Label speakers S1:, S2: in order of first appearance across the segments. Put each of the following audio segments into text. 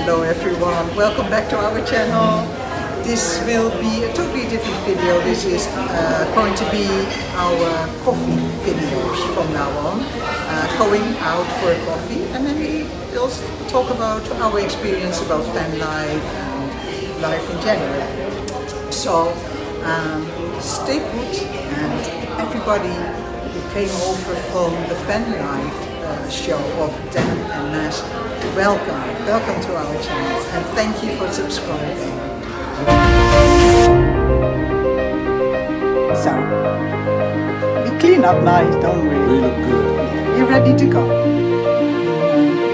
S1: Hello everyone, welcome back to our channel. This will be a totally different video. This is going to be our coffee videos from now on. Going out for a coffee, and then we will talk about our experience about van life and life in general. So stay put, and everybody who came over from the VanLife show of Dan and Nash, welcome to our channel, and thank you for subscribing. So we clean up nice, don't we?
S2: We look good.
S1: You're ready to go.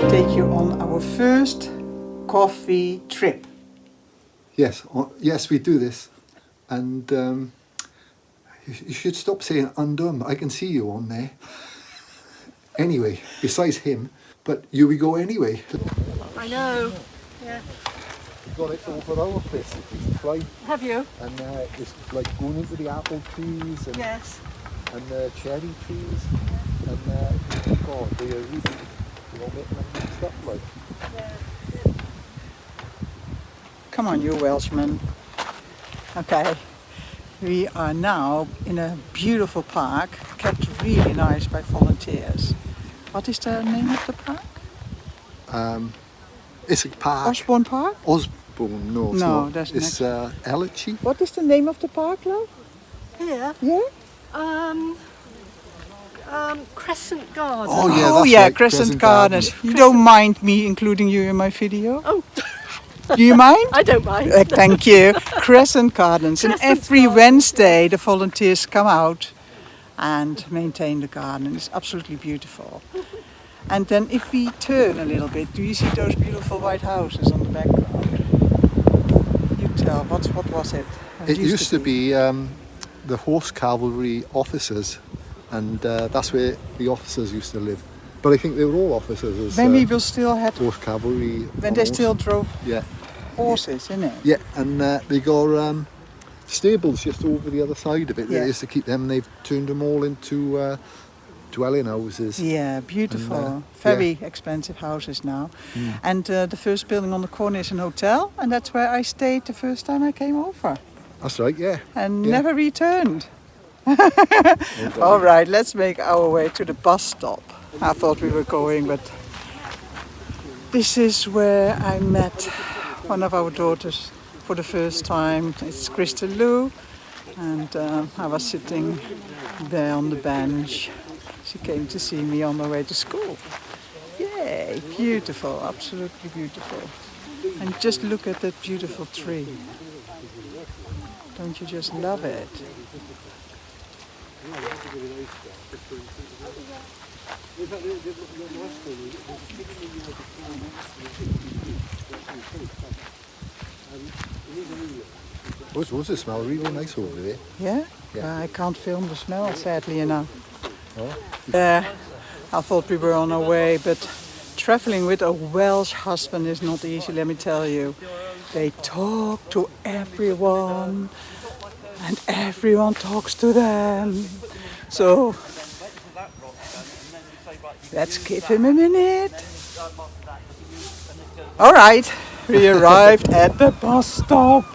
S1: We take you on our first coffee trip.
S2: Yes, yes, we do this, and you should stop saying undone. I can see you on there. Anyway, besides him, but you we go anyway.
S3: I know. Yeah.
S2: We got it over our place. It's fly.
S3: Have you?
S2: And it's like going into the apple trees and
S3: Yes.
S2: and the cherry trees, and God, they are really, making them mixed up like.
S1: Come on, you Welshman. Okay, we are now in a beautiful park, kept really nice by volunteers. What is the name of the park?
S2: It's a park.
S1: Osborne Park?
S2: Osborne, no, it's
S1: No,
S2: not.
S1: that's
S2: It's Ellerchi.
S1: What is the name of the park, love?
S3: Here.
S1: Yeah?
S3: Crescent Garden.
S2: Oh yeah,
S1: Oh
S2: that's
S1: yeah,
S2: right,
S1: Crescent Gardens. You don't mind me including you in my video?
S3: Oh.
S1: Do you mind?
S3: I don't mind.
S1: Thank you. Crescent Gardens. And
S3: Crescent
S1: every
S3: Gardens.
S1: Wednesday the volunteers come out and maintain the garden. It's absolutely beautiful. And then if we turn a little bit, do you see those beautiful white houses on the background? You tell, what was it?
S2: It used to be the horse cavalry officers, and that's where the officers used to live. But I think they were all officers as
S1: When we will still have,
S2: horse cavalry.
S1: when they still drove
S2: Yeah,
S1: horses, isn't it?
S2: yeah, and they got stables just over the other side of it.
S1: Yeah.
S2: They used to keep them. They've turned them all into dwelling houses.
S1: Yeah, beautiful.
S2: And,
S1: Very expensive houses now.
S2: Mm.
S1: And the first building on the corner is an hotel, and that's where I stayed the first time I came over.
S2: That's right. Yeah.
S1: And
S2: Yeah.
S1: never returned. All right, let's make our way to the bus stop. I thought we were going, but this is where I met one of our daughters for the first time. It's Crystal Lou, and I was sitting there on the bench. She came to see me on my way to school. Yay, beautiful, absolutely beautiful. And just look at that beautiful tree. Don't you just love it?
S2: What's it smell really nice over there?
S1: Yeah?
S2: Yeah.
S1: I can't film the smell, sadly enough.
S2: Oh.
S1: I thought we were on our way, but traveling with a Welsh husband is not easy, let me tell you. They talk to everyone, and everyone talks to them. So, let's give him a minute. All right, we arrived at the bus stop.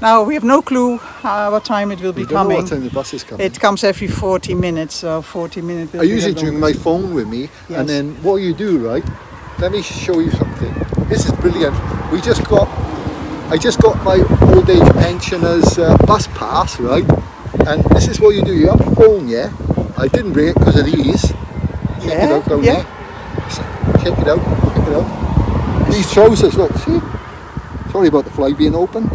S1: Now, we have no clue what time it will be
S2: We don't know
S1: coming.
S2: what time the bus is coming.
S1: It comes every 40 minutes, so 40 minutes.
S2: I usually bring my phone with me,
S1: Yes.
S2: and then what you do, right? Let me show you something. This is brilliant. I just got my old age pensioners bus pass, right? And this is what you do. You have a phone, yeah? I didn't bring it because of these. Check it out down there. Check it out. Check it out. These trousers, look. See? Sorry about the fly being open.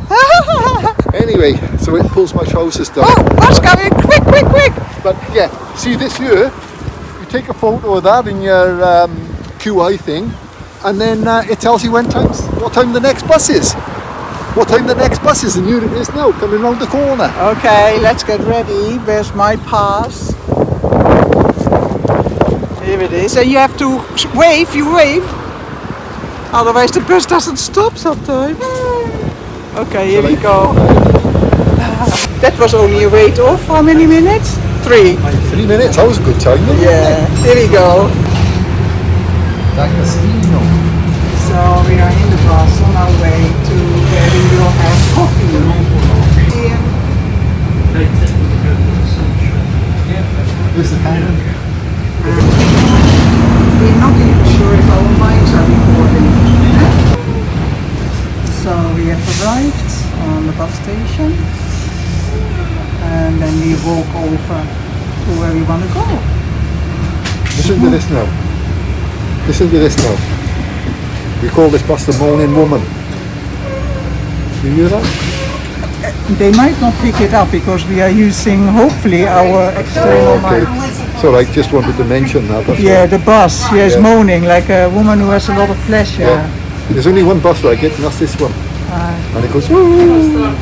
S2: Anyway, so it pulls my trousers down.
S1: Oh, what's coming? Quick, quick, quick!
S2: But yeah, see this here, you take a photo of that in your QI thing, and then it tells you what time the next bus is. What time the next bus is, and here it is now, coming round the corner.
S1: Okay, let's get ready. Where's my pass? Here it is. And you have to wave, you wave. Otherwise the bus doesn't stop sometimes. Okay, here we go. That was only a wait of how many minutes? 3.
S2: 3 minutes, that was a good time.
S1: Yeah, here we go.
S2: D'Agostino.
S1: So we are in the bus on our way to where we will have coffee. Here.
S2: This is the cannon.
S1: We're not even sure if our mics are recording. So we have arrived on the bus station and then we walk over to where we want to go.
S2: Listen to this now. Listen to this now. We call this bus the Moaning Woman. You hear that?
S1: They might not pick it up because we are using hopefully our external
S2: Okay.
S1: mic.
S2: So I just wanted to mention that. That's
S1: Yeah,
S2: all.
S1: the bus, yes,
S2: Yeah.
S1: moaning like a woman who has a lot of pleasure.
S2: Yeah. There's only one bus like it, and that's this one. And it goes, woo!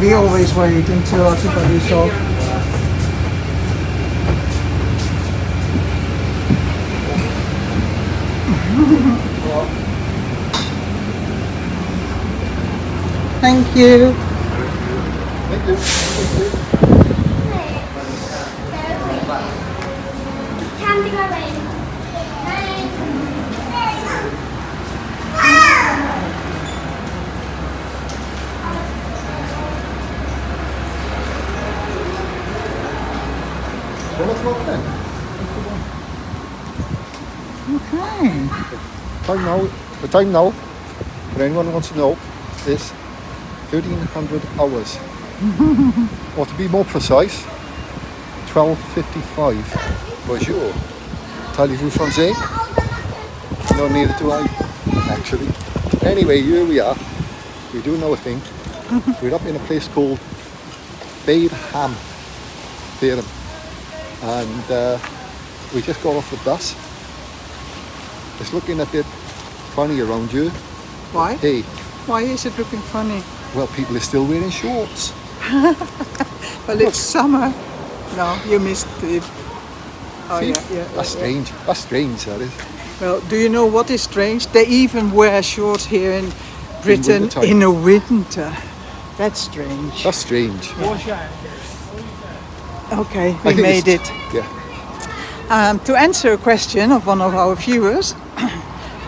S1: We always wait until everybody's off. Thank you.
S2: Thank you.
S4: Time to go in.
S2: Well, that's not then.
S1: Okay.
S2: The time now, for anyone who wants to know, is 1300 hours. Or to be more precise, 12:55. Bonjour. Parlez-vous français? No, neither do I, actually. Anyway, here we are. We're doing our thing. We're up in a place called Fareham. And we just got off the bus. It's looking a bit funny around here.
S1: Why?
S2: Hey,
S1: Why is it looking funny?
S2: well, people are still wearing shorts.
S1: Well, it's summer. No, you missed it. Oh,
S2: See?
S1: yeah.
S2: That's strange. That's strange, that is.
S1: Well, do you know what is strange? They even wear shorts here in Britain
S2: wintertime.
S1: in the winter. That's strange.
S2: That's strange.
S1: Okay,
S2: I
S1: we
S2: think
S1: made
S2: it's-
S1: it.
S2: Yeah.
S1: To answer a question of one of our viewers,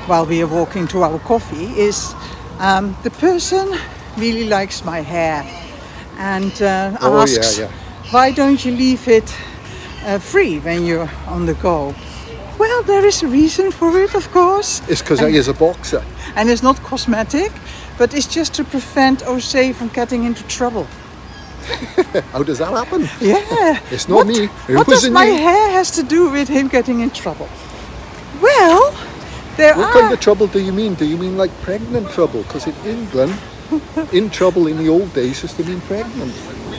S1: while we are walking to our coffee, is the person really likes my hair and asks,
S2: yeah.
S1: why don't you leave it free when you're on the go? Well, there is a reason for it, of course.
S2: It's because I is a boxer.
S1: And it's not cosmetic, but it's just to prevent Jose from getting into trouble.
S2: How does that happen?
S1: Yeah.
S2: It's not me. It
S1: What does
S2: wasn't
S1: my
S2: you.
S1: hair has to do with him getting in trouble? Well, there
S2: What
S1: are...
S2: kind of trouble do you mean? Do you mean like pregnant trouble? Because in England, in trouble in the old days is to be pregnant.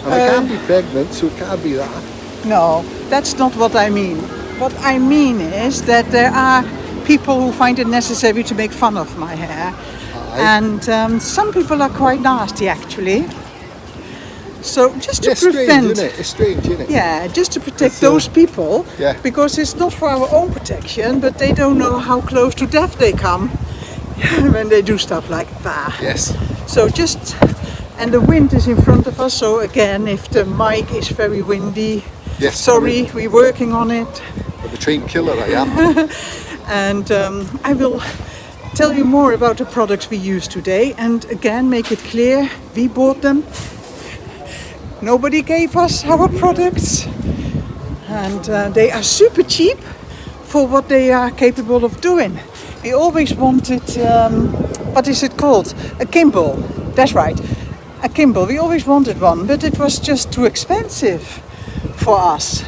S2: And I can't be pregnant, so it can't be that.
S1: No, that's not what I mean. What I mean is that there are people who find it necessary to make fun of my hair.
S2: Aye.
S1: And some people are quite nasty, actually. So just to
S2: It's
S1: prevent...
S2: strange, isn't it? It's strange, isn't it?
S1: Yeah, just to protect
S2: It's,
S1: those people,
S2: yeah.
S1: because it's not for our own protection, but they don't know how close to death they come when they do stuff like that.
S2: Yes.
S1: So just, and the wind is in front of us, so again, if the mic is very windy,
S2: Yes.
S1: sorry, we're working on it.
S2: I'm a trained killer, I am.
S1: And I will tell you more about the products we use today, and again, make it clear, we bought them. Nobody gave us our products, and they are super cheap for what they are capable of doing. We always wanted, what is it called? A gimbal. That's right, a gimbal. We always wanted one, but it was just too expensive for us.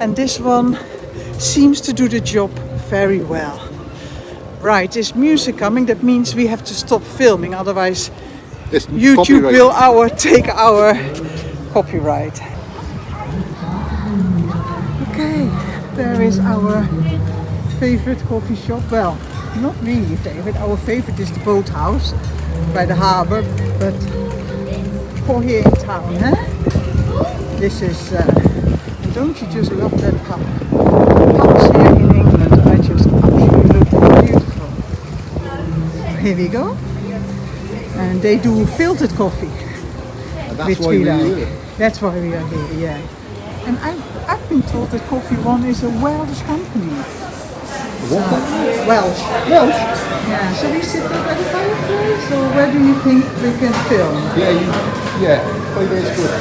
S1: And this one seems to do the job very well. Right, there's music coming. That means we have to stop filming, otherwise
S2: It's
S1: YouTube
S2: copyright.
S1: will take our copyright. Okay, there is our favorite coffee shop. Well, not really favorite. Our favorite is the boathouse by the harbor, but for here in town, huh? This is, and don't you just love that pub? Pubs here in England are just absolutely beautiful. Here we go. And they do filtered coffee,
S2: And that's
S1: which
S2: why
S1: we
S2: we're
S1: like.
S2: here.
S1: That's why we are here, yeah. And I've been told that Coffee One is a Welsh company. Welsh.
S2: Welsh?
S1: Yeah, so we sit by the fireplace, or where do you think we can film?
S2: Yeah, quite nice good.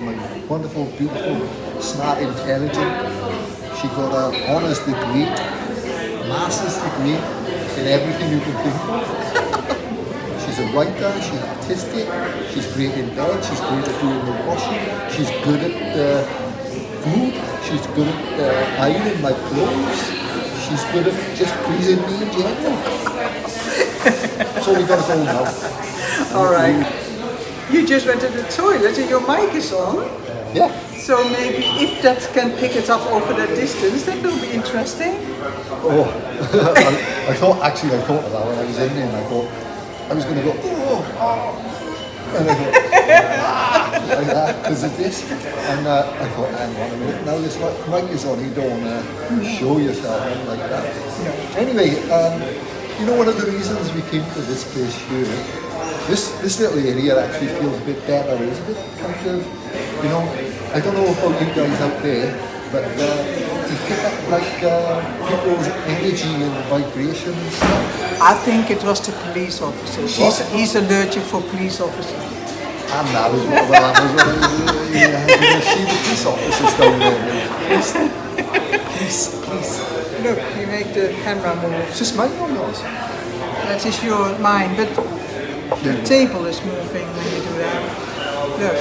S2: My wonderful, beautiful, smart, intelligent. She got an honours degree, master's degree in everything you can think of. She's a writer, she's artistic, she's great in bed, she's great at doing the washing, she's good at food, she's good at ironing my clothes, she's good at just pleasing me in general. So we got to go now.
S1: Alright. You just went to the toilet and your mic is on.
S2: Yeah.
S1: So maybe if that can pick it up over the distance, that will be interesting.
S2: Oh, I thought of that when I was in there, and I thought I was going to go, and I thought, like that, because of this. And I thought, hang on a minute, now this mic is on, you don't want to show yourself like that. Anyway, you know, one of the reasons we came to this place here, this little area actually feels a bit better. It's a bit kind of, you know, I don't know about you guys out there, but you pick up like people's energy and vibration and stuff.
S1: I think it was the police officer. He's allergic for police officers.
S2: I'm not as well. Yeah, you see the police officers down there. Please.
S1: Look, you make the camera move.
S2: Is this mine or yours?
S1: That is mine, but the table is moving when you do that. Look,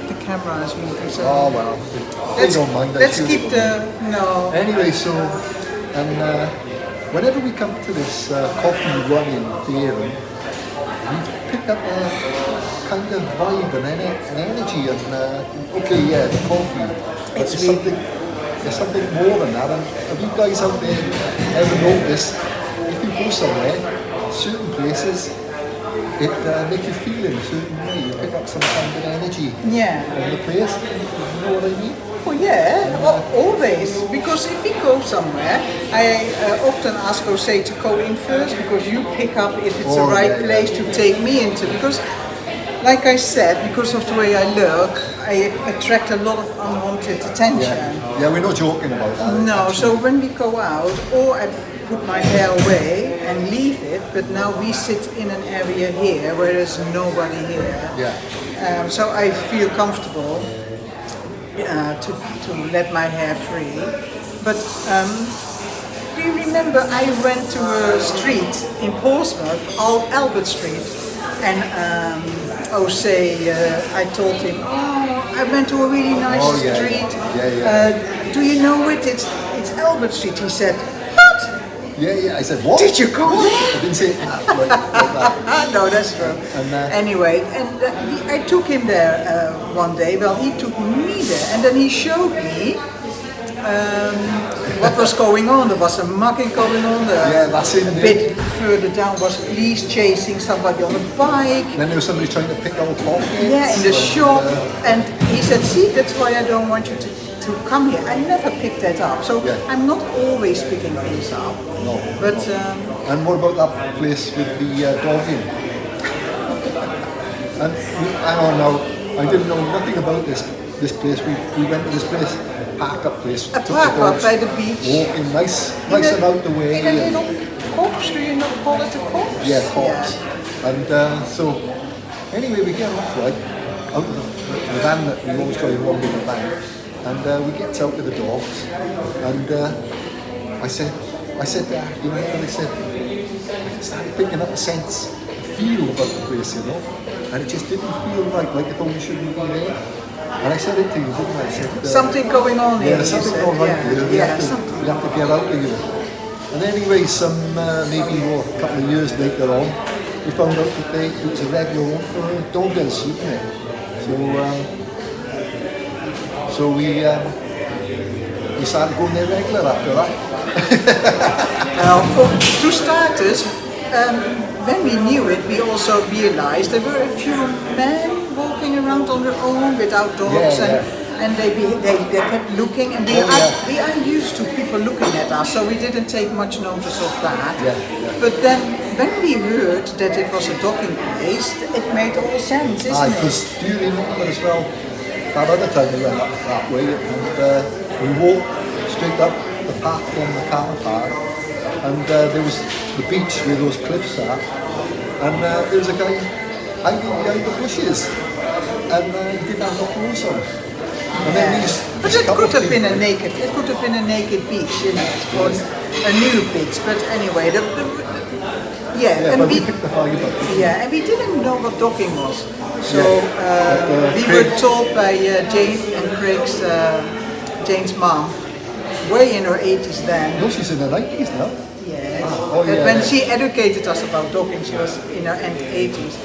S1: the camera is moving. So
S2: Oh well, they don't mind.
S1: let's keep the
S2: Anyway, so whenever we come to this coffee run in Theron, we pick up a kind of vibe and energy and the coffee, but there's something more than that. And have you guys out there ever noticed if you go somewhere, certain places, it makes you feel in a certain way. You pick up some kind of energy from the place. You know what I mean?
S1: Oh yeah, always. Because if we go somewhere, I often ask Jose to go in first, because you pick up if it's the right place to take me into. Because, like I said, because of the way I look, I attract a lot of unwanted attention.
S2: Yeah, we're not joking about that.
S1: No,
S2: actually.
S1: so when we go out, or I put my hair away and leave it, but now we sit in an area here where there's nobody here.
S2: Yeah.
S1: So I feel comfortable to let my hair free. But do you remember I went to a street in Portsmouth, Old Albert Street, and I told him, I went to a really nice street. Do you know it? It's Albert Street. He said, what?
S2: Yeah. I said, what?
S1: Did you go there?
S2: I didn't say it like that.
S1: No, that's true.
S2: And,
S1: anyway, and I took him there one day. Well, he took me there, and then he showed me what was going on. There was some mugging going on.
S2: That's it.
S1: A bit further down was police chasing somebody on a bike.
S2: Then there was somebody trying to pick our pockets.
S1: Yeah, in the shop. And he said, see, that's why I don't want you to come here. I never picked that up. So I'm not always picking things up.
S2: No.
S1: But
S2: and what about that place with the dog in? And I don't know. I didn't know nothing about this place. We went to this place, park-up place.
S1: a park-up by the beach.
S2: Walking nice and out the way.
S1: In a little copse, do you not call it a copse?
S2: Yeah, copse. And so, anyway, we get off out of the van that we always drive around in the van, and we get out with the dogs, and I said to her, you know, and I started picking up a sense, a feel about the place, you know, and it just didn't feel right, like I thought we shouldn't be there. And I said it to you, didn't I? I said,
S1: something going on here.
S2: Yeah, something going on here. We have to get out of here. And anyway, maybe a couple of years later on, we found out that it was a regular one for doggers, isn't it? So we started going there regular after that.
S1: To starters, when we knew it, we also realized there were a few men walking around on their own without dogs, and they kept looking, and we are used to people looking at us, so we didn't take much notice of that. But then when we heard that it was a docking place, it made all sense, isn't it?
S2: Because do you remember as well, that other time we went up that way, and we walked straight up the path from the car park, and there was the beach where those cliffs are, and there was a guy hiding behind the bushes, and he didn't have no clothes on. And then
S1: But it could have been a naked beach, you know, or a nude beach. But anyway,
S2: yeah,
S1: and
S2: but we picked the fire up.
S1: yeah, and we didn't know what docking was. So we were told by Jane and Craig's Jane's mom, way in her 80s then.
S2: No, she's in her 90s now.
S1: Yeah,
S2: Oh,
S1: but
S2: yeah.
S1: when she educated us about docking, she was in her end 80s.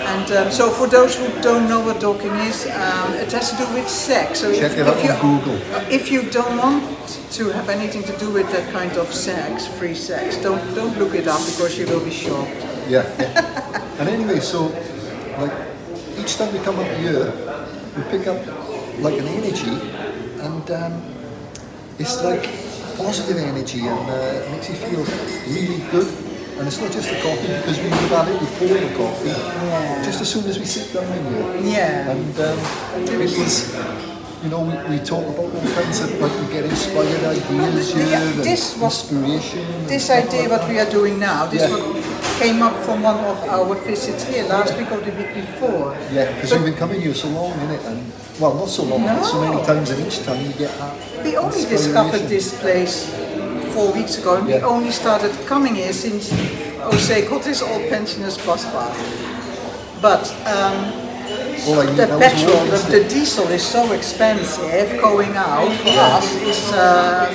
S1: And so for those who don't know what docking is, it has to do with sex. So
S2: Check it out on Google.
S1: If you don't want to have anything to do with that kind of sex, free sex, don't look it up because you will be shocked.
S2: Yeah. And anyway, so like each time we come up here, we pick up like an energy, and it's like positive energy, and it makes you feel really good. And it's not just the coffee, because we would have it with pouring coffee just as soon as we sit down in here.
S1: Yeah.
S2: And it was, you know, we talk about all kinds of, like, we get inspired ideas here, and inspiration.
S1: This idea what we are doing now, this one came up from one of our visits here last week or the week before.
S2: Yeah, because we've been coming here so long, innit? And, well, not so long, but so many times, and each time you get that
S1: We only discovered this place 4 weeks ago, and we only started coming here since Jose got his old pensioners bus pass. But the petrol, the diesel is so expensive going out for us.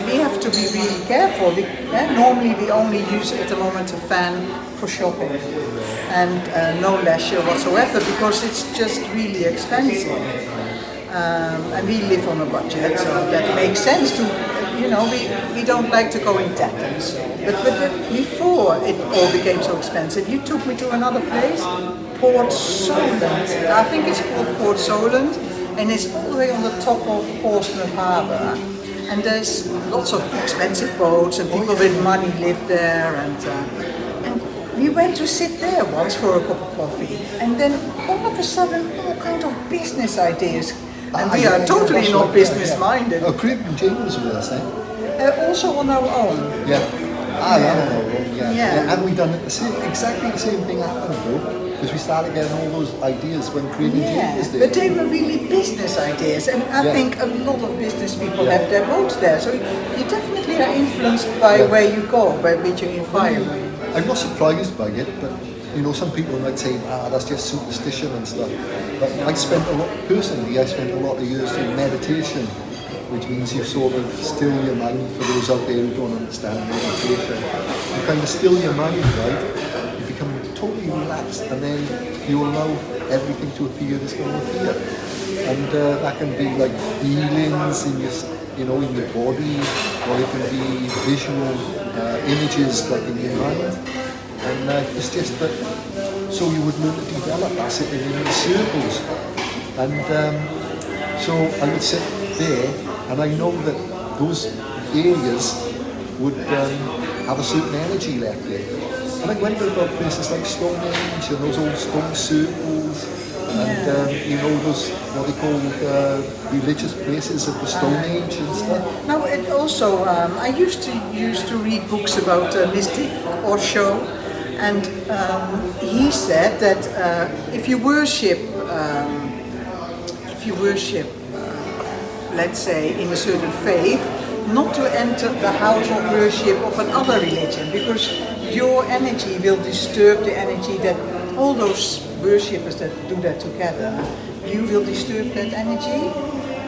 S1: We have to be really careful. Normally we only use at the moment a van for shopping and no leisure whatsoever because it's just really expensive. And we live on a budget, so that makes sense to, you know, we don't like to go in debt and so. But before it all became so expensive, you took me to another place, Port Solent. I think it's called Port Solent, and it's all the way on the top of Portsmouth Harbour. And there's lots of expensive boats, and people with money live there, and we went to sit there once for a cup of coffee, and then all of a sudden all kind of business ideas. And we are totally not business-minded.
S2: Oh, Craig and Jane was with us, eh?
S1: Also on our own.
S2: Yeah. On our own, yeah. And we done it exactly the same thing happened, though, because we started getting all those ideas when Craig and Jane was there.
S1: But they were really business ideas, and I think a lot of business people have their boats there. So you definitely are influenced by where you go, by which you environment.
S2: I'm not surprised by it, but you know, some people might say, that's just superstition and stuff. But I spent a lot of years doing meditation, which means you sort of still your mind. For those out there who don't understand meditation, you kind of still your mind, right? You become totally relaxed, and then you allow everything to appear that's going to appear. And that can be like feelings in your, you know, in your body, or it can be visual images like in your mind. And it's just that, so you would learn to develop that sitting in circles. And so I would sit there, and I know that those areas would have a certain energy left there. And I went about places like Stonehenge and those old stone circles, and you know, those what they call religious places of the Stone Age and stuff.
S1: Now it also, I used to read books about mystic Osho. And he said that if you worship, let's say, in a certain faith, not to enter the house of worship of another religion, because your energy will disturb the energy that all those worshippers that do that together, you will disturb that energy.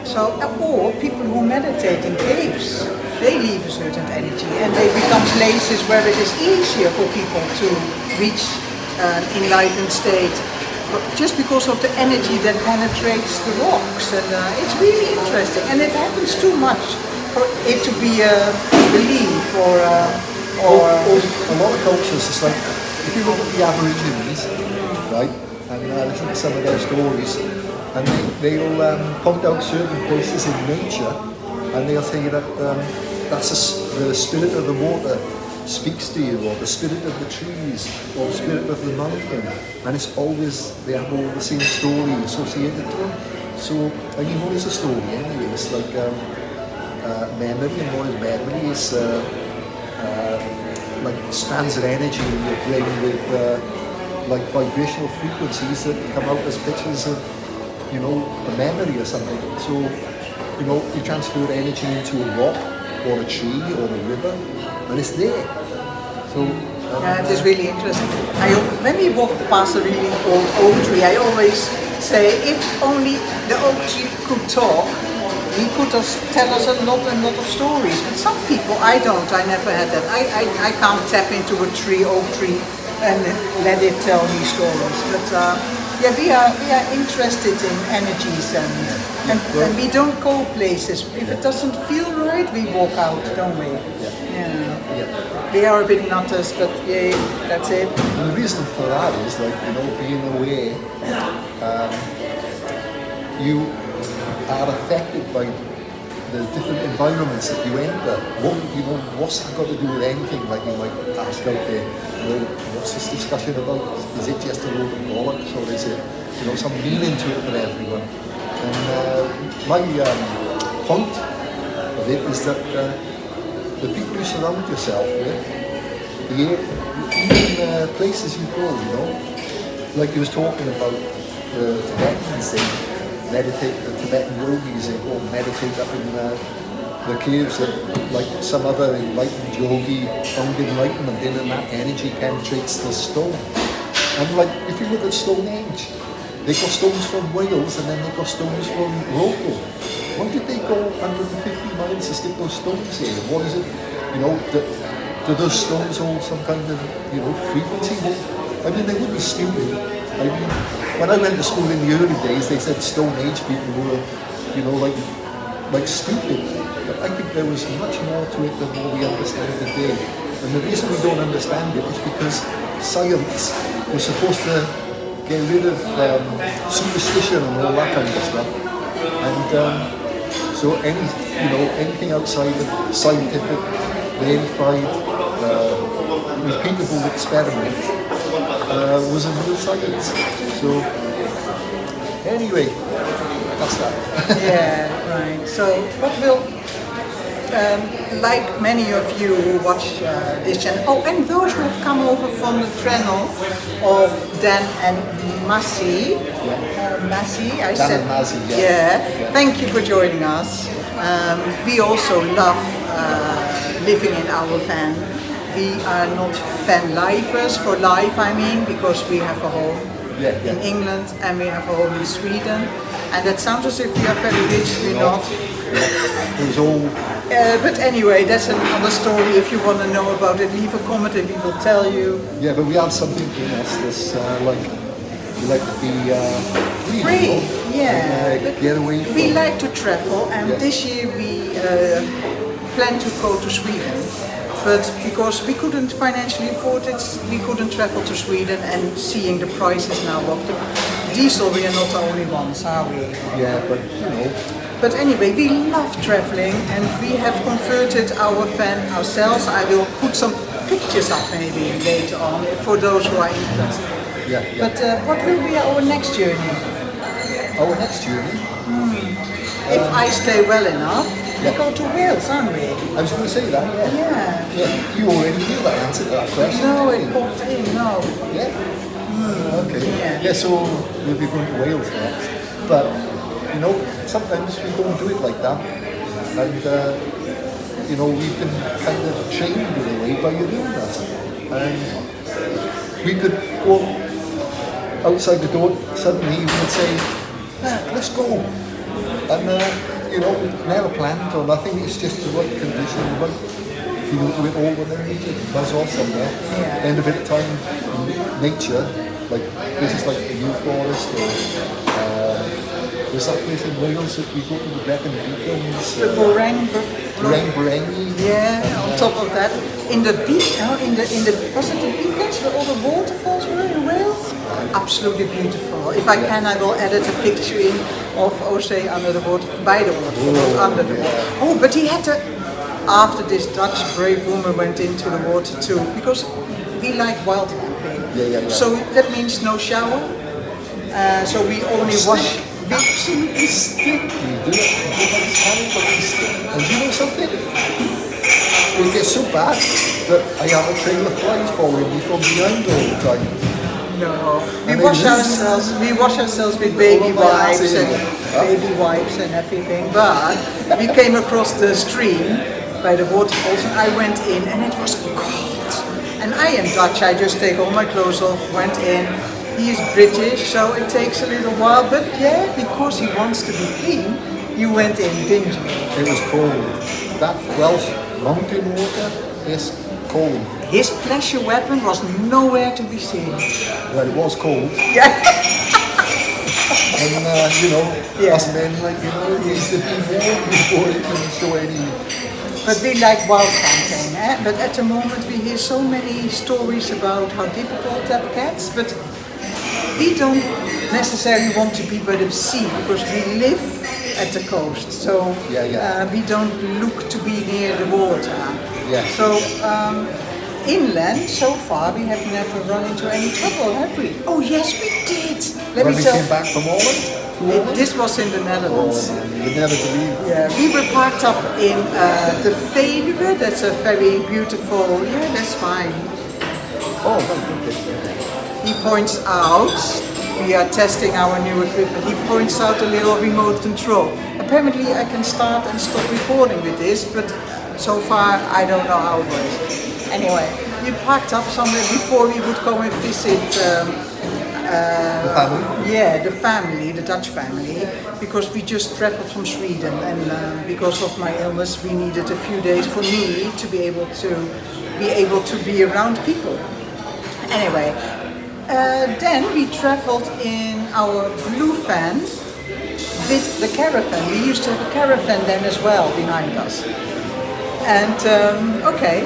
S1: So, or people who meditate in caves, they leave a certain energy, and they become places where it is easier for people to reach an enlightened state, just because of the energy that penetrates the rocks. And it's really interesting, and it happens too much for it to be a belief or
S2: a lot of cultures. It's like if you look at the Aborigines, right, and listen to some of their stories. And they'll point out certain places in nature, and they'll say that that's the spirit of the water speaks to you, or the spirit of the trees, or the spirit of the mountain. And it's always, they have all the same story associated to them. So, I mean, what is a story anyway? It's like memory, and what is memory is like strands of energy you're playing with like vibrational frequencies that come out as pictures of, you know, a memory or something. So, you know, you transfer energy into a rock or a tree or a river, and it's there. So,
S1: yeah, it is really interesting. When we walk past a really old oak tree, I always say, if only the oak tree could talk, he could tell us a lot of stories. But some people, I don't. I never had that. I can't tap into a oak tree, and let it tell me stories. But yeah, we are interested in energies, and we don't go places. If it doesn't feel right, we walk out, don't we? Yeah. We are a bit nutters, but yeah, that's it.
S2: And the reason for that is, like, you know, being away, you are affected by the different environments that you enter. What's that got to do with anything? Like, you might ask out there, you know, what's this discussion about? Is it just a load of bollocks, or is it, you know, some meaning to it for everyone? And my point of it is that the people you surround yourself with, even places you go, you know, like you was talking about the Tibetans, they meditate, the Tibetan yogis, they go meditate up in the caves that, like, some other enlightened yogi found enlightenment in, and that energy penetrates the stone. And like, if you look at Stonehenge, they got stones from Wales, and then they got stones from local. Why did they go 150 miles to stick those stones here? What is it, you know, do those stones hold some kind of, you know, frequency? I mean, they would be stupid. I mean, when I went to school in the early days, they said Stone Age people were, you know, like stupid. But I think there was much more to it than what we understand today. And the reason we don't understand it is because science was supposed to get rid of superstition and all that kind of stuff. And so anything outside of scientific, verified, repeatable experiment was a real science. So anyway, that's that.
S1: Yeah, right. So what will, like many of you who watch this channel, and those who have come over from the channel of Dan and Massey, thank you for joining us. We also love living in our van. We are not VanLifers for life, I mean, because we have a home in England and we have a home in Sweden. And that sounds as if we are very rich, we're not.
S2: It was all...
S1: but anyway, that's another story. If you want to know about it, leave a comment and we will tell you.
S2: Yeah, but we have something in us that's like, we like to be
S1: free. Yeah.
S2: Get away from...
S1: We like to travel, and this year we plan to go to Sweden. But because we couldn't financially afford it, we couldn't travel to Sweden, and seeing the prices now of the diesel, we are not the only ones, are we?
S2: Yeah, but you know.
S1: But anyway, we love traveling, and we have converted our van ourselves. I will put some pictures up maybe later on for those who are interested.
S2: Yeah.
S1: But what will be our next journey?
S2: Our next journey?
S1: If I stay well enough, we go to Wales, aren't we?
S2: I was going to say that, yeah. You already knew that answer to that question.
S1: No, it popped in, no.
S2: Yeah? Okay. Yeah, so we'll be going to Wales next. But, you know, sometimes we don't do it like that. And, you know, we've been kind of trained in a way by doing that. And we could go outside the door, suddenly we would say, let's go. And, you know, never planned or nothing, it's just the right condition, the right feel to it all, and then we just buzz off somewhere. End of it, time in nature, like places like the New Forest, or there's that place in Wales that we go to, the Brecon Beacons.
S1: The
S2: Borengi.
S1: Yeah, on top of that, in the beach, was it the beacons where all the waterfalls were in Wales? Absolutely beautiful. If I can, I will edit a picture in of O'Shea under the water, by the water, not under the water. Oh, but he had to, after this Dutch brave woman went into the water too, because we like wild camping.
S2: Yeah.
S1: So that means no shower. So we only wash. We absolutely stink.
S2: You do it. Nobody's having but you stink. And you know something? It gets so bad that I have a trail of flies following me from behind all the time.
S1: No,
S2: And
S1: we wash ourselves with baby wipes and everything. But we came across the stream by the waterfalls, and I went in, and it was cold. And I am Dutch. I just take all my clothes off, went in. He is British, so it takes a little while. But yeah, because he wants to be clean, you went in, didn't you?
S2: It was cold. That Welsh mountain water is cold.
S1: His pleasure weapon was nowhere to be seen.
S2: Well, it was cold.
S1: Yeah.
S2: And you know,
S1: Yeah.
S2: us men, like, you know, it needs to be warm before it can show any.
S1: But we like wild camping, eh? But at the moment we hear so many stories about how difficult that gets, but we don't necessarily want to be by the sea because we live at the coast, so we don't look to be near the water.
S2: Yeah.
S1: So inland, so far we have never run into any trouble, have we? Oh yes, we did. Let
S2: When
S1: me
S2: we
S1: tell.
S2: came back from Holland,
S1: This was in the Netherlands.
S2: you never believe.
S1: Yeah, we were parked up in the Veluwe. That's a very beautiful. Yeah, that's fine.
S2: Oh, right, okay.
S1: He points out. We are testing our new equipment. He points out a little remote control. Apparently, I can start and stop recording with this, but so far I don't know how it works. Anyway, we parked up somewhere before we would go and visit.
S2: The family?
S1: Yeah, the family, the Dutch family, because we just traveled from Sweden, and because of my illness, we needed a few days for me to be able to be around people. Anyway, then we traveled in our blue van with the caravan. We used to have a caravan then as well behind us. And okay,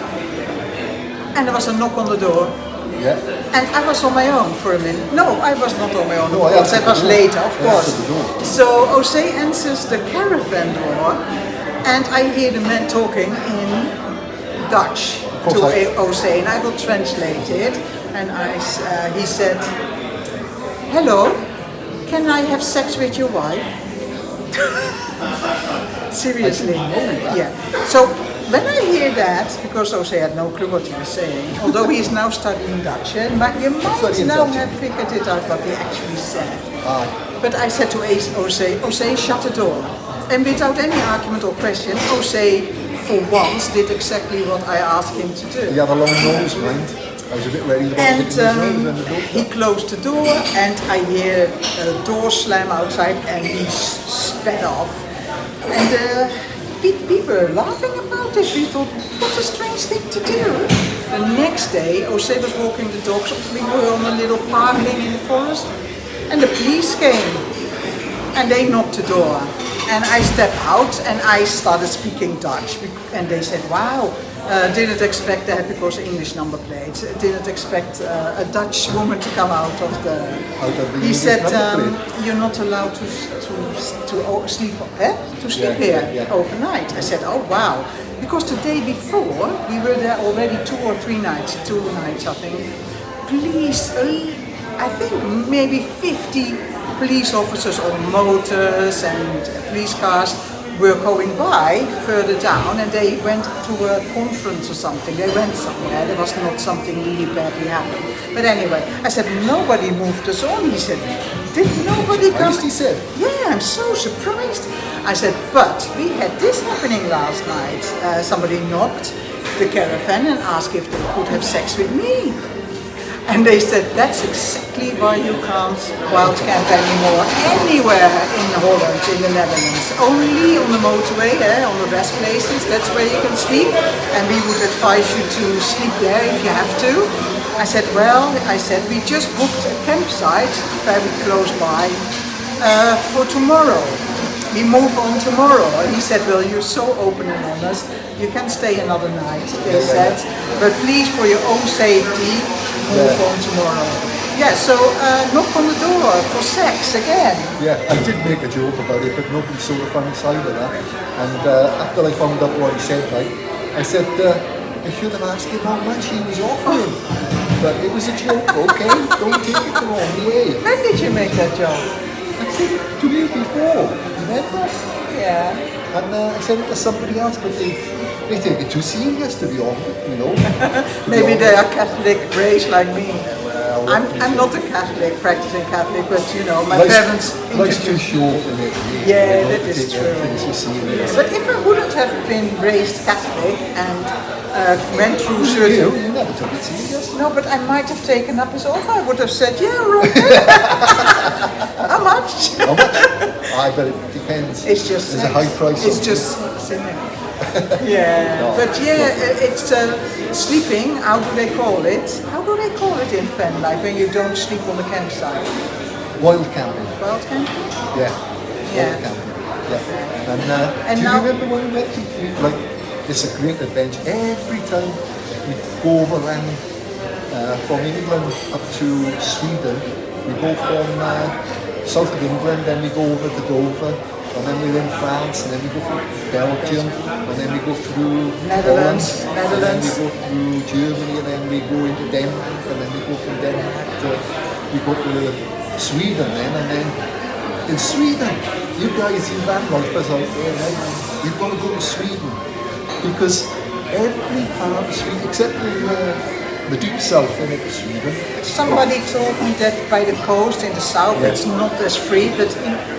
S1: and there was a knock on the door.
S2: Yeah.
S1: And I was on my own for a minute. No, I was not on my own,
S2: No,
S1: of course. That was later, of course.
S2: the door.
S1: So Jose answers the caravan door, and I hear the man talking in Dutch to Jose, and I will translate it. And he said, "Hello, can I have sex with your wife?" Seriously. Yeah. So when I hear that, because Jose had no clue what he was saying, although he is now studying Dutch, but you might now have figured it out what he actually said. But I said to Jose, shut the door. And without any argument or question, Jose, for once, did exactly what I asked him to do.
S2: He had a long nose, mind. I was a bit ready about
S1: And
S2: hitting his nose and the door.
S1: he closed the door, and I hear a door slam outside, and he sped off. And we were laughing about it. We thought, what a strange thing to do. The next day, Jose was walking the dogs. We were on a little parking in the forest, and the police came, and they knocked the door. And I stepped out, and I started speaking Dutch. And they said, wow, didn't expect that because English number plates. Didn't expect a Dutch woman to come out of the... He said, you're not allowed to sleep, to sleep here overnight. I said, oh wow, because the day before we were there already 2 or 3 nights, 2 nights I think. Police, I think maybe 50 police officers on motors and police cars were going by further down, and they went to a conference or something. They went somewhere. There was not something really badly happened. But anyway, I said, nobody moved us on. He said, did nobody come?
S2: He said,
S1: yeah, I'm so surprised. I said, but we had this happening last night. Somebody knocked the caravan and asked if they could have sex with me. And they said, that's exactly why you can't wild camp anymore anywhere in Holland, in the Netherlands. Only on the motorway, on the rest places, that's where you can sleep. And we would advise you to sleep there if you have to. I said, well, we just booked a campsite very close by for tomorrow. We move on tomorrow. And he said, well, you're so open and honest, you can stay another night, they said. But please, for your own safety, move on tomorrow. Yeah, so knock on the door for sex again.
S2: yeah, I did make a joke about it, but nobody saw the funny side of that. And after I found out what he said, I said, I should have asked him how much he was offering. But it was a joke, okay? Don't take it the wrong way.
S1: When did you make that joke?
S2: it to me before, remember?
S1: Yeah.
S2: And I said it to somebody else, but they take it too serious, to be honest, you know.
S1: Maybe they are Catholic raised like me.
S2: Well,
S1: I'm not a Catholic, practicing Catholic, but you know, my parents
S2: life's too
S1: introduced.
S2: short in it.
S1: Yeah,
S2: you know,
S1: that
S2: to
S1: is
S2: take
S1: true.
S2: everything so serious.
S1: But if I wouldn't have been raised Catholic and went through certain...
S2: You never took it serious.
S1: No, but I might have taken up his offer. I would have said, yeah, right. How much?
S2: How much? I bet it depends.
S1: It's just
S2: There's
S1: sex.
S2: a high price.
S1: It's
S2: on
S1: just sex, isn't it? Yeah,
S2: No,
S1: but yeah, it's sleeping. How do they call it? How do they call it in VanLife when you don't sleep on the campsite?
S2: Wild camping.
S1: Wild camping?
S2: Yeah.
S1: Yeah.
S2: Wild camping. Yeah.
S1: And
S2: do you
S1: now-
S2: remember when we went to, like, it's a great adventure. Every time we go overland from England up to Sweden, we go from south of England, then we go over to Dover, and then we're in France, and then we go through Belgium, and then we go through
S1: Netherlands,
S2: Holland, and then we go through Germany, and then we go into Denmark, and then we go from Denmark to, we go to Sweden and then in Sweden, you guys, you VanLifers out there, right? You've got to go to Sweden, because every part of Sweden, except in the deep south in Sweden.
S1: Somebody told me that by the coast in the south it's not as free, but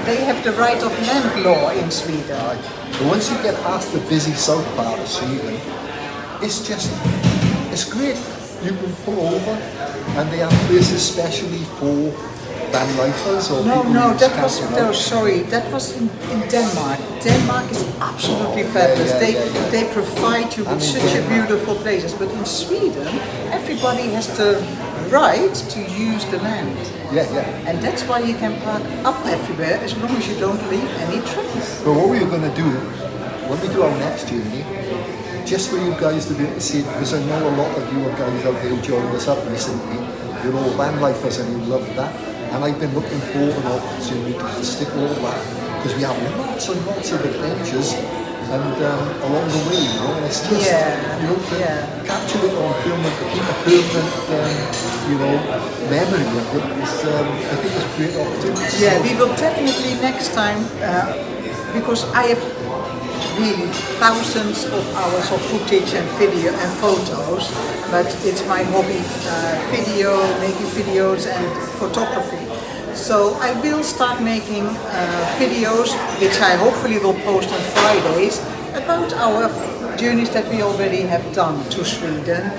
S1: they have the right of land law in Sweden.
S2: But once you get past the busy south part of Sweden, it's great. You can pull over, and they have places specially for VanLifers or people
S1: No,
S2: who
S1: that
S2: camp
S1: was
S2: around.
S1: that was in Denmark. Denmark is absolutely fabulous. They provide you with such a beautiful places. But in Sweden, everybody has the right to use the land.
S2: Yeah.
S1: And that's why you can park up everywhere as long as you don't leave any trees.
S2: But what we're going to do when we do our next journey, just for you guys to be able to see it, because I know a lot of you guys out there who joined us up recently, you're all VanLifers and you love that. And I've been looking forward to an opportunity to stick all that, because we have lots and lots of adventures and along the way, you know, and it's just, to capture it on film and to keep a permanent, memory of it is, I think it's a great opportunity.
S1: Yeah, we will definitely next time, because I have really thousands of hours of footage and video and photos, but it's my hobby, making videos and photography. So I will start making videos, which I hopefully will post on Fridays, about our journeys that we already have done to Sweden,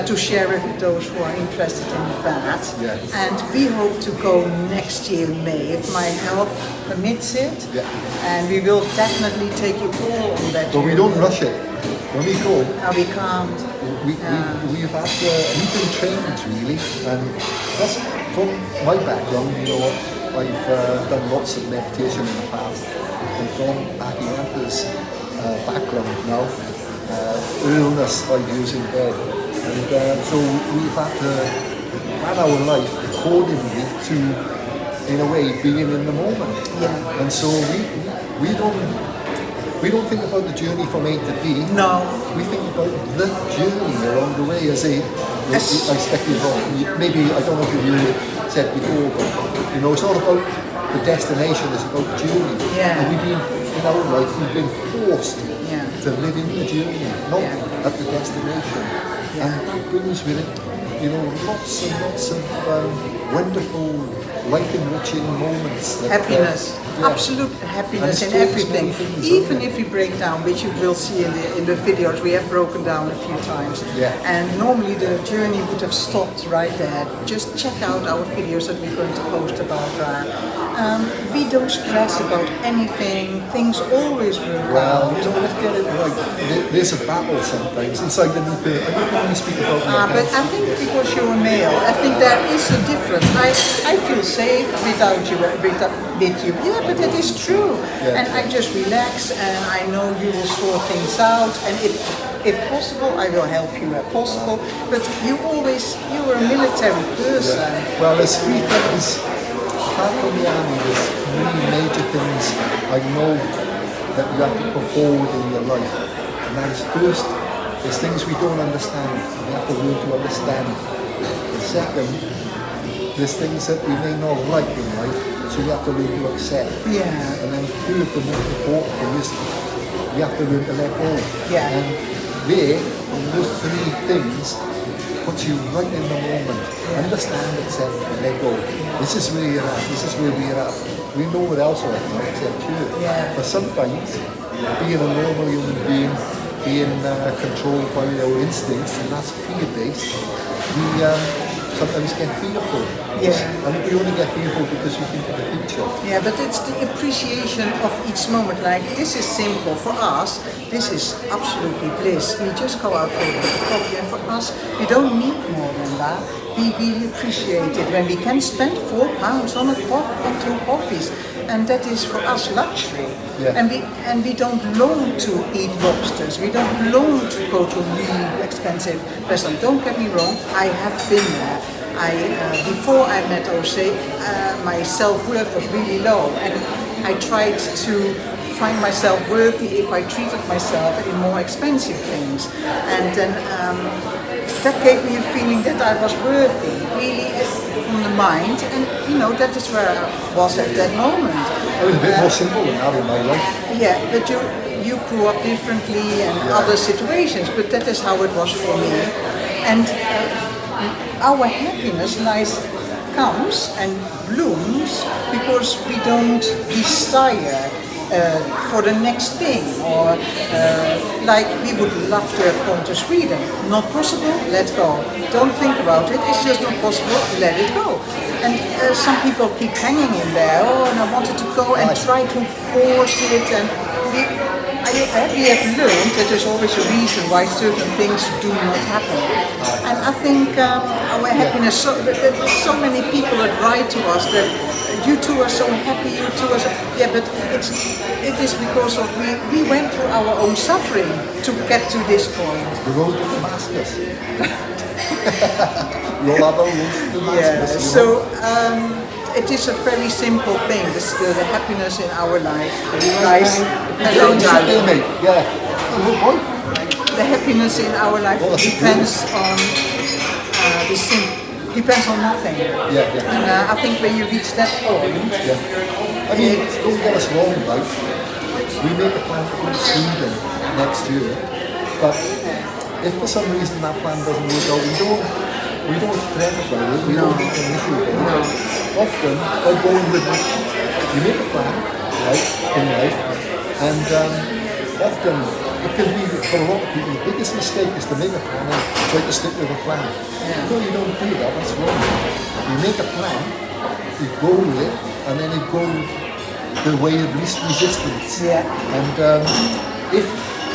S1: to share with those who are interested in that.
S2: Yes.
S1: And we hope to go next year May, if my health permits it.
S2: Yeah.
S1: And we will definitely take you all on that
S2: But we don't rush it. When we go,
S1: No, we can't.
S2: we've been trained really, and that's from my background. You know, I've done lots of meditation in the past, and from Ahiranta's background now, illness 5 years in bed, and so we've had to plan our life accordingly to, in a way, being in the moment.
S1: Yeah.
S2: And so we don't think about the journey from A to B.
S1: No.
S2: We think about the journey along the way as I expect you wrong. Maybe, I don't know if you said before, but you know, it's not about the destination, it's about the journey.
S1: Yeah.
S2: And in our life, we've been forced to live in the journey, not at the destination. And that brings with it, you know, lots and lots of wonderful, life-enriching moments.
S1: Happiness, absolute happiness in everything. Even if we break down, which you will see in the videos, we have broken down a few times.
S2: Yeah.
S1: And normally the journey would have stopped right there. Just check out our videos that we're going to post about that. We don't stress about anything. Things always work
S2: Well,
S1: out.
S2: you know, let's get it right. There's a battle sometimes inside the new pair. I don't want to speak about
S1: But I think because you're a male, I think there is a difference. I feel safe without you, with you. Yeah, but it is true.
S2: Yeah.
S1: And I just relax, and I know you will sort things out. And if possible, I will help you if possible. But you're a military person.
S2: Yeah. Well, there's three things. Apart from the army, there's three major things I know that you have to put forward in your life. And that is, first, there's things we don't understand. We have to learn to understand. And second, there's things that we may not like in life, So you have to learn to accept.
S1: Yeah.
S2: And then third, the most important thing is you have to learn to let go.
S1: Yeah.
S2: And there, those three things puts you right in the moment. Understand, accept, and let go. This is where you're at. This is where we're at. We know what else right now except you.
S1: Yeah.
S2: But sometimes, being a normal human being, being controlled by your instincts, and that's fear-based, we sometimes get fearful.
S1: Yeah.
S2: And we only get fearful because we think of the future.
S1: Yeah, but it's the appreciation of each moment. Like, this is simple. For us, this is absolutely bliss. We just go out for a cup of coffee, and for us, we don't need more than that. We really appreciate it when we can spend £4 on on 2 coffees, and that is for us luxury.
S2: Yeah.
S1: And we don't long to eat lobsters. We don't long to go to really expensive restaurants. Don't get me wrong, I have been there. Before I met Jose, my self-worth was really low, and I tried to find myself worthy if I treated myself in more expensive things, and then that gave me a feeling that I was worthy, really from the mind, and that is where I was at that moment.
S2: It was a bit more simple than that in my life.
S1: Yeah, but you grew up differently and other situations, but that is how it was for me, and. Our happiness comes and blooms because we don't desire for the next thing, or like we would love to have gone to Sweden. Not possible? Let's go. Don't think about it. It's just not possible. Let it go. And some people keep hanging in there. Oh, and I wanted to go and try to force it, and we have learned that there's always a reason why certain things do not happen. And I think our happiness, there's so many people that write to us that you two are so happy, you two are so, yeah, but it is because of we went through our own suffering to get to this point.
S2: The road to Damascus. You'll have a road to Damascus.
S1: Yeah, so it is a very simple thing, the happiness in our life. Guys, hello, darling.
S2: Yeah. Good boy.
S1: The happiness in our life depends on depends on nothing.
S2: Yeah, yeah.
S1: And I think when you reach that point,
S2: I mean, don't get us wrong, right? We make a plan to go to Sweden next year, but if for some reason that plan doesn't work out, we don't fret about it. We don't make an issue about it. Often, by going with it, you make a plan, right, in life, and often it can be, for a lot of people, the biggest mistake is to make a plan and try to stick with a plan. No, you don't do that, that's wrong. You make a plan, you go with it, and then you go the way of least resistance.
S1: Yeah.
S2: And if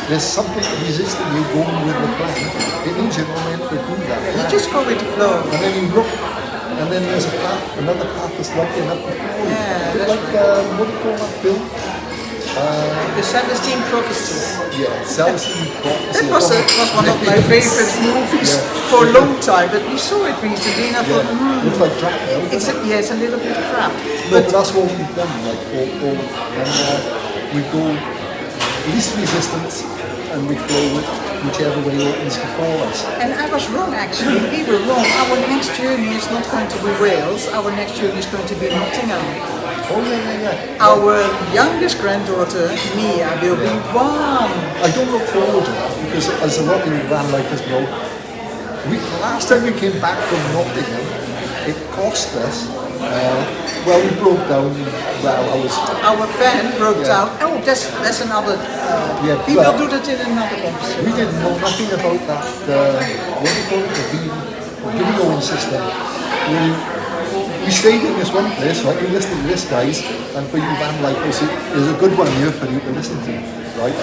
S2: there's something resisting you going with the plan, it means you're not meant to do that plan.
S1: you just go with the flow.
S2: And then you look, and then there's a path, another path that's lighting up before you.
S1: Yeah, that's
S2: like, what do you call that film?
S1: The Celestine Prophecy.
S2: Yeah, Celestine Prophecy.
S1: That was one of my favorite movies for a long time, but we saw it recently and I thought,
S2: Looks like crap now.
S1: it's a little bit crap.
S2: No, but that's what we've done, like, and we go least resistance and we flow with whichever way opens before us.
S1: And I was wrong actually, we were wrong. Our next journey is not going to be Wales, our next journey is going to be Nottingham.
S2: Oh yeah.
S1: Our youngest granddaughter, Mia, will be 1.
S2: I don't look forward to that because as a lot of VanLifers know, last time we came back from Nottingham, it cost us, we broke down,
S1: Our van broke down. Oh, that's another, we will do that in another episode.
S2: we didn't know nothing about that, what do you call it, the videoing system. We stayed in this one place, right? We listened to this, guys, and for you VanLifers, there's a good one here for you to listen to, right?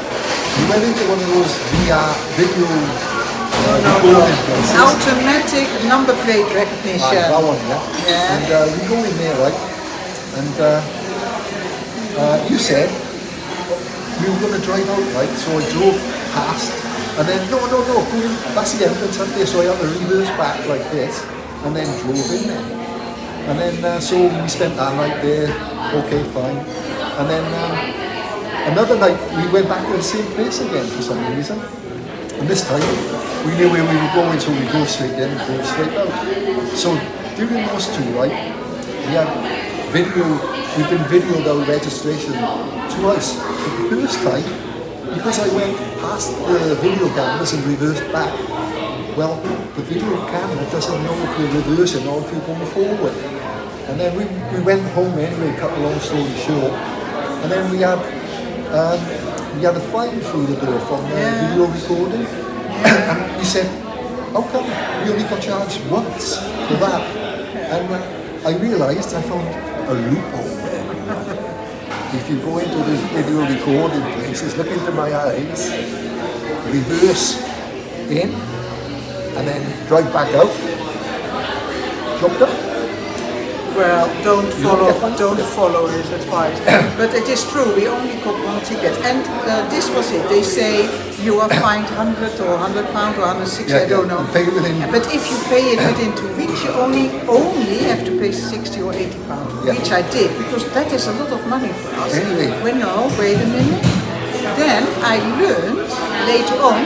S2: We went into one of those VR video recording places.
S1: Automatic number plate recognition.
S2: That one, yeah. And we go in there, right? And you said we were going to drive out, right? So I drove past, and then no, that's the entrance up there. So I had to reverse back like this, and then drove in there. And then, so we spent that night there, okay, fine. And then another night, we went back to the same place again for some reason. And this time, we knew where we were going, so we drove straight in and drove straight out. So during those two, right, we had we've been videoed our registration twice. The first time, because I went past the video cameras and reversed back, well, the video camera doesn't know if we're reversing or if we're going forward. And then we went home anyway, cut a long story short, and then we had a fine through the door from the video recording. And we said, how come we only got charged once for that? And I realised I found a loophole there. If you go into the video recording places, look into my eyes, reverse in, and then drive back out, dropped up.
S1: Well, don't follow his advice. But it is true, we only got one ticket. And this was it. They say you are fined £100 or £100 or 160, I don't know. But if you pay it within 2 weeks, you only have to pay 60 or 80 pounds, which I did, because that is a lot of money for us.
S2: Anyway.
S1: Well, no, wait a minute. Then I learned later on,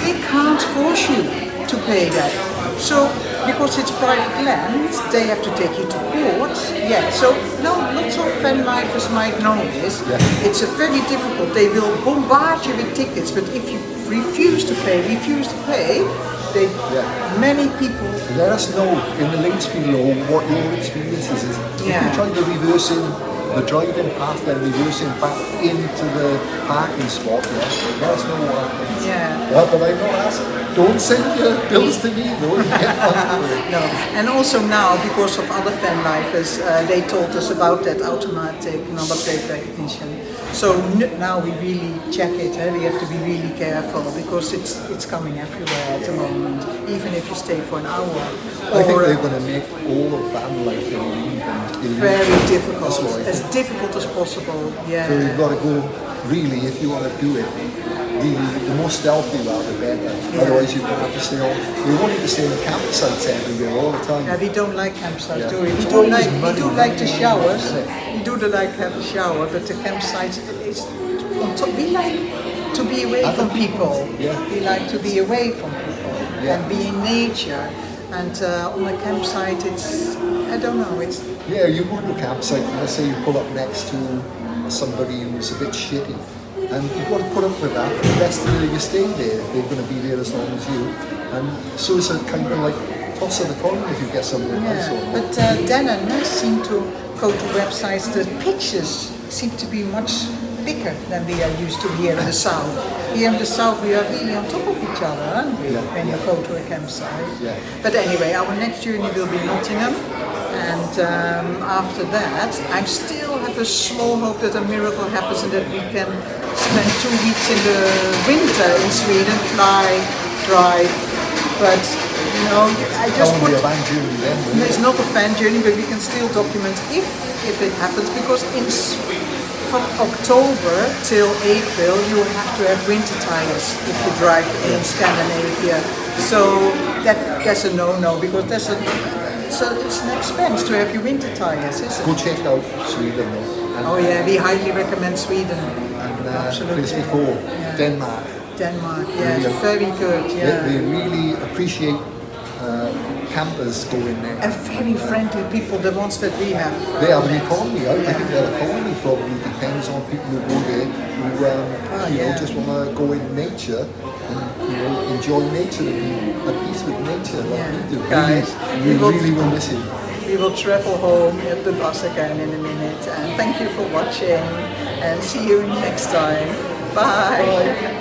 S1: they can't force you to pay that. So, because it's private land, they have to take you to court. Yeah, so no, lots of VanLifers might know this. Yeah. It's a very difficult, they will bombard you with tickets, but if you refuse to pay, many people...
S2: Let us know in the links below what your experiences is. If you try to reverse in the driving path, then reversing back into the parking spot, let us know what happens.
S1: Yeah.
S2: Well, but I know asking. Don't send your bills to me, though.
S1: No, and also now, because of other VanLifers, they told us about that automatic number plate recognition. So now we really check it. We have to be really careful because it's coming everywhere at the moment, even if you stay for an hour.
S2: I think they're going to make all of VanLife
S1: very difficult, as difficult as possible. Yeah.
S2: So you've got to go, really, if you want to do it, really, the more stealthy you are, the better. Yeah. Otherwise, you're going to have to stay on. We want you to stay in campsites everywhere all the time.
S1: Yeah, we don't like campsites, do we? We do like the showers. We do like have a shower, but the campsites, it's on top. We like to be away from people. Yeah. We like to be away from people and be in nature. And on a campsite, it's, I don't know, it's...
S2: Yeah, you go to a campsite, let's say you pull up next to somebody who's a bit shitty. And you've got to put up with that for the rest of your stay there, if they're going to be there as long as you. And so it's a kind of like toss of the coin if you get something nice.
S1: But Dan and I seem to go to websites, the pictures seem to be much bigger than we are used to here in the south. Here in the south we are really on top of each other, aren't we, when you go to a campsite. Yeah. But anyway, our next journey will be Nottingham. And after that, I still have a small hope that a miracle happens and that we can spend 2 weeks in the winter in Sweden, fly, drive. But you know, I just put. It's not a fan journey, but we can still document if it happens, because from October till April you have to have winter tires if you drive in Scandinavia. So that's a no-no, because so it's an expense to have your winter tires, isn't it?
S2: Go check out Sweden.
S1: Oh yeah, we highly recommend Sweden.
S2: And place before, Denmark.
S1: Denmark, yeah, it's very good. Yeah.
S2: They really appreciate campers going there.
S1: And very friendly people, the ones that we have.
S2: They have an economy. I think their economy probably depends on people who go there who know, just want to go in nature and enjoy nature and be at peace with nature like we do.
S1: Guys,
S2: we really will miss it.
S1: We will travel home at the bus again in a minute. And thank you for watching and see you next time. Bye.